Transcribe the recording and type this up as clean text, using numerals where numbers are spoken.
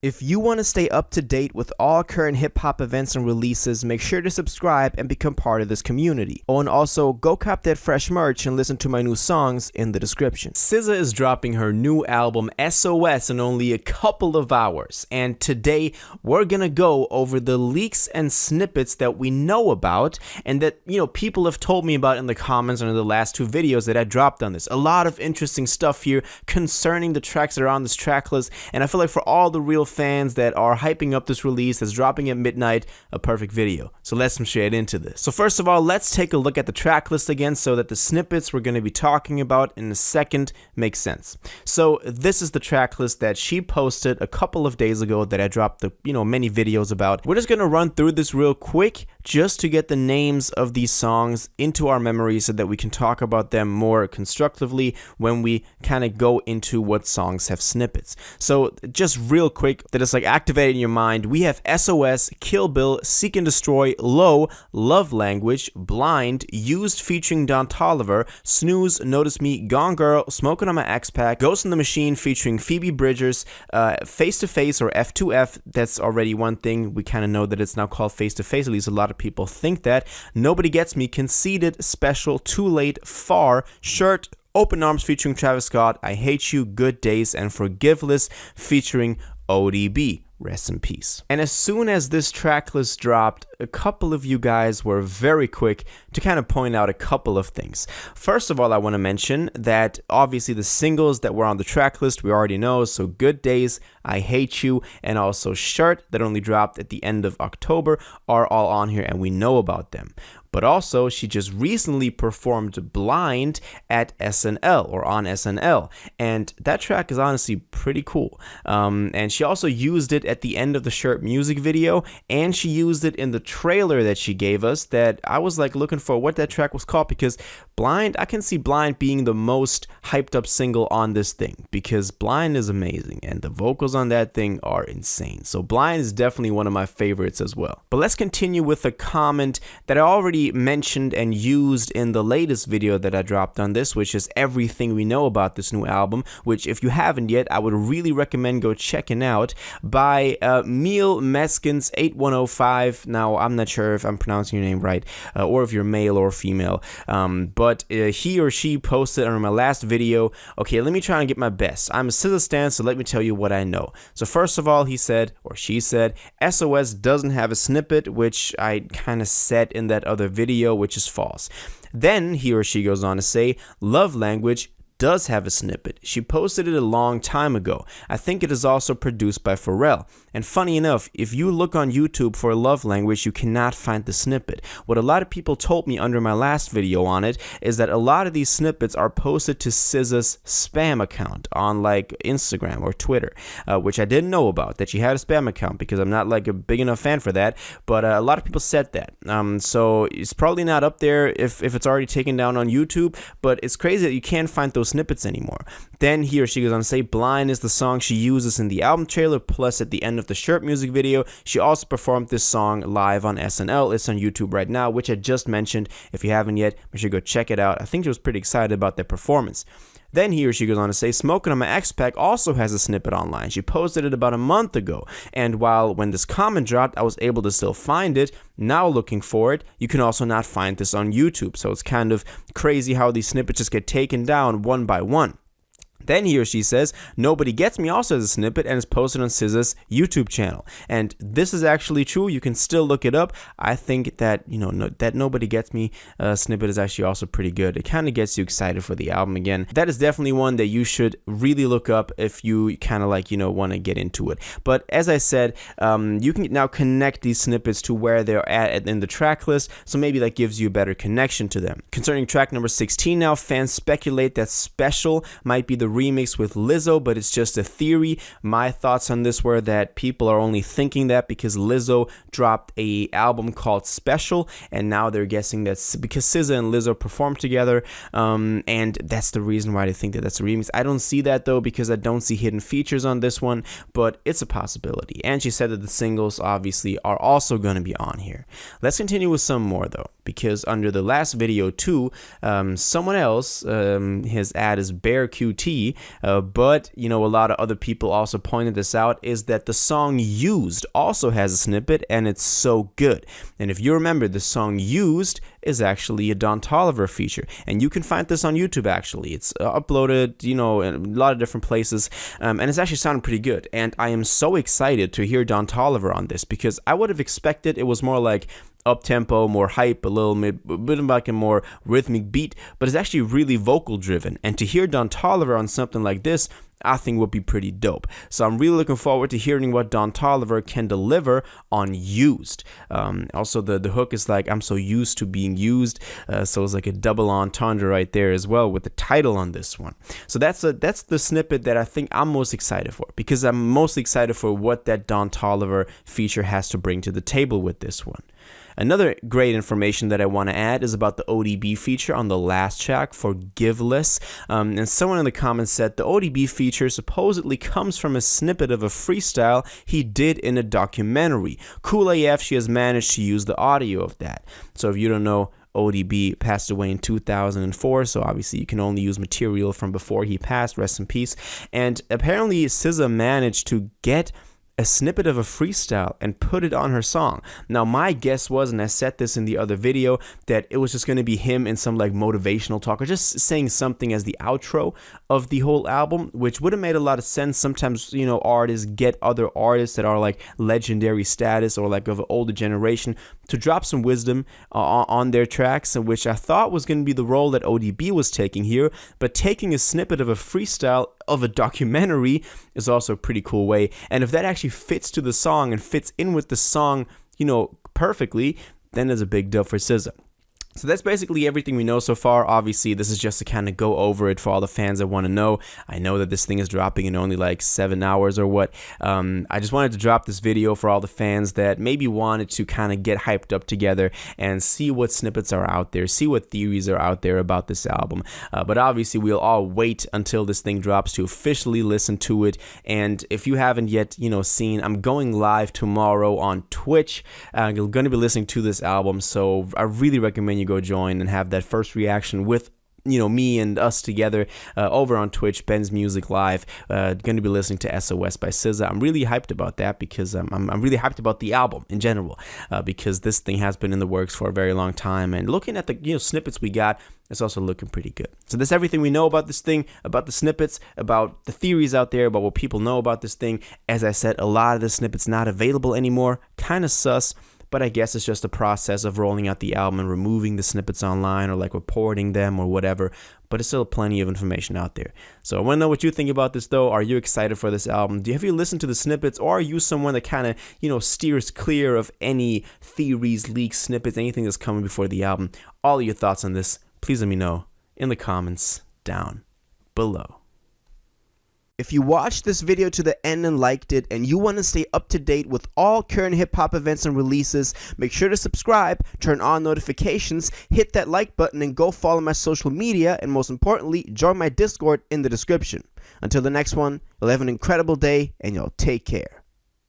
If you want to stay up to date with all current hip-hop events and releases, make sure to subscribe and become part of this community. Oh, and also, go cop that fresh merch and listen to my new songs in the description. SZA is dropping her new album, SOS, in only a couple of hours. And today, we're gonna go over the leaks and snippets that we know about and that, people have told me about in the comments under the last two videos that I dropped on this. A lot of interesting stuff here concerning the tracks that are on this track list, and I feel like for all the real fans that are hyping up this release that's dropping at midnight, a perfect video. So let's jump straight into this. So first of all, let's take a look at the track list again so that the snippets we're going to be talking about in a second make sense. So this is the track list that she posted a couple of days ago that I dropped the, many videos about. We're just going to run through this real quick just to get the names of these songs into our memory so that we can talk about them more constructively when we kind of go into what songs have snippets. So just real quick, that is like activated in your mind, we have SOS, Kill Bill, Seek and Destroy, Low, Love Language, Blind, Used featuring Don Toliver, Snooze, Notice Me, Gone Girl, Smoking on My X-Pac, Ghost in the Machine featuring Phoebe Bridgers, Face to Face or F2F, that's already one thing, we kind of know that it's now called Face to Face, at least a lot of people think that, Nobody Gets Me, Conceited, Special, Too Late, Far, Shirt, Open Arms featuring Travis Scott, I Hate You, Good Days, and Forgiveless featuring ODB. Rest in peace. And as soon as this track list dropped, a couple of you guys were very quick to kind of point out a couple of things. First of all, I want to mention that obviously the singles that were on the track list we already know, so Good Days, I Hate You, and also Shirt that only dropped at the end of October are all on here and we know about them. But also, she just recently performed Blind at SNL or on SNL, and that track is honestly pretty cool. And she also used it at the end of the Shirt music video, and she used it in the trailer that she gave us that I was like looking for what that track was called, because Blind, I can see Blind being the most hyped up single on this thing because Blind is amazing and the vocals on that thing are insane. So Blind is definitely one of my favorites as well. But let's continue with a comment that I already mentioned and used in the latest video that I dropped on this, which is everything we know about this new album, which if you haven't yet, I would really recommend go checking out, by Meal Meskins 8105. Now, I'm not sure if I'm pronouncing your name right, or if you're male or female, but he or she posted on my last video, okay, let me try and get my best. I'm a SZA stan, so let me tell you what I know. So first of all, he said, or she said, SOS doesn't have a snippet, which I kind of said in that other video, which is false. Then he or she goes on to say, Love Language does have a snippet. She posted it a long time ago. I think it is also produced by Pharrell. And funny enough, if you look on YouTube for Love Language, you cannot find the snippet. What a lot of people told me under my last video on it is that a lot of these snippets are posted to SZA's spam account on like Instagram or Twitter, which I didn't know about, that she had a spam account, because I'm not like a big enough fan for that, but a lot of people said that. So it's probably not up there if it's already taken down on YouTube, but it's crazy that you can't find those snippets anymore. Then he or she goes on to say Blind is the song she uses in the album trailer, plus at the end of the Shirt music video. She also performed this song live on SNL. It's on YouTube right now, which I just mentioned. If you haven't yet, make sure you go check it out. I think she was pretty excited about their performance. Then he or she goes on to say, Smoking on My X-Pac also has a snippet online. She posted it about a month ago. And when this comment dropped, I was able to still find it. Now looking for it, you can also not find this on YouTube. So it's kind of crazy how these snippets just get taken down one by one. Then he or she says, Nobody Gets Me also has a snippet and is posted on SZA's YouTube channel. And this is actually true. You can still look it up. I think that, that Nobody Gets Me snippet is actually also pretty good. It kind of gets you excited for the album again. That is definitely one that you should really look up if you kind of like, want to get into it. But as I said, you can now connect these snippets to where they're at in the track list. So maybe that gives you a better connection to them. Concerning track number 16 now, fans speculate that Special might be the remix with Lizzo, but it's just a theory. My thoughts on this were that people are only thinking that because Lizzo dropped a album called Special, and now they're guessing that's because SZA and Lizzo performed together, and that's the reason why they think that that's a remix. I don't see that though, because I don't see hidden features on this one, but it's a possibility. And she said that the singles obviously are also going to be on here. Let's continue with some more though, because under the last video too, someone else, his ad is Bear QT, see, but you know, a lot of other people also pointed this out, is that the song Used also has a snippet, and it's so good. And if you remember, the song Used is actually a Don Toliver feature, and you can find this on YouTube. Actually, it's uploaded, you know, in a lot of different places, and it's actually sounding pretty good. And I am so excited to hear Don Toliver on this, because I would have expected it was more like up-tempo, more hype, a bit like a more rhythmic beat, but it's actually really vocal driven. And to hear Don Toliver on something like this, I think would be pretty dope. So I'm really looking forward to hearing what Don Toliver can deliver on Used. Also, the hook is like, I'm so used to being used, so it's like a double entendre right there as well with the title on this one. So that's the snippet that I think I'm most excited for, because I'm mostly excited for what that Don Toliver feature has to bring to the table with this one. Another great information that I want to add is about the ODB feature on the last track, Forgiveless. And someone in the comments said the ODB feature supposedly comes from a snippet of a freestyle he did in a documentary. Cool AF, she has managed to use the audio of that. So if you don't know, ODB passed away in 2004, so obviously you can only use material from before he passed, rest in peace. And apparently SZA managed to get a snippet of a freestyle and put it on her song. Now, my guess was, and I said this in the other video, that it was just going to be him in some like motivational talk, or just saying something as the outro of the whole album, which would have made a lot of sense. Sometimes, you know, artists get other artists that are like legendary status or like of an older generation to drop some wisdom on their tracks, and which I thought was going to be the role that ODB was taking here. But taking a snippet of a freestyle of a documentary is also a pretty cool way. And if that actually fits to the song and fits in with the song, you know, perfectly, then there's a big dub for SZA. So that's basically everything we know so far. Obviously, this is just to kind of go over it for all the fans that want to know. I know that this thing is dropping in only like 7 hours or what. I just wanted to drop this video for all the fans that maybe wanted to kind of get hyped up together and see what snippets are out there, see what theories are out there about this album. But obviously, we'll all wait until this thing drops to officially listen to it. And if you haven't yet, you know, seen, I'm going live tomorrow on Twitch. You're going to be listening to this album, so I really recommend you go join and have that first reaction with, you know, me and us together over on Twitch, Ben's Music Live. Going to be listening to SOS by SZA. I'm really hyped about that, because I'm really hyped about the album in general, because this thing has been in the works for a very long time, and looking at the, you know, snippets we got, it's also looking pretty good. So that's everything we know about this thing, about the snippets, about the theories out there, about what people know about this thing. As I said, a lot of the snippets not available anymore, kind of sus. But I guess it's just a process of rolling out the album and removing the snippets online, or like reporting them or whatever. But it's still plenty of information out there. So I want to know what you think about this, though. Are you excited for this album? Have you listened to the snippets, or are you someone that kind of, you know, steers clear of any theories, leaks, snippets, anything that's coming before the album? All of your thoughts on this, please let me know in the comments down below. If you watched this video to the end and liked it, and you want to stay up to date with all current hip-hop events and releases, make sure to subscribe, turn on notifications, hit that like button, and go follow my social media, and most importantly, join my Discord in the description. Until the next one, you'll have an incredible day, and y'all take care.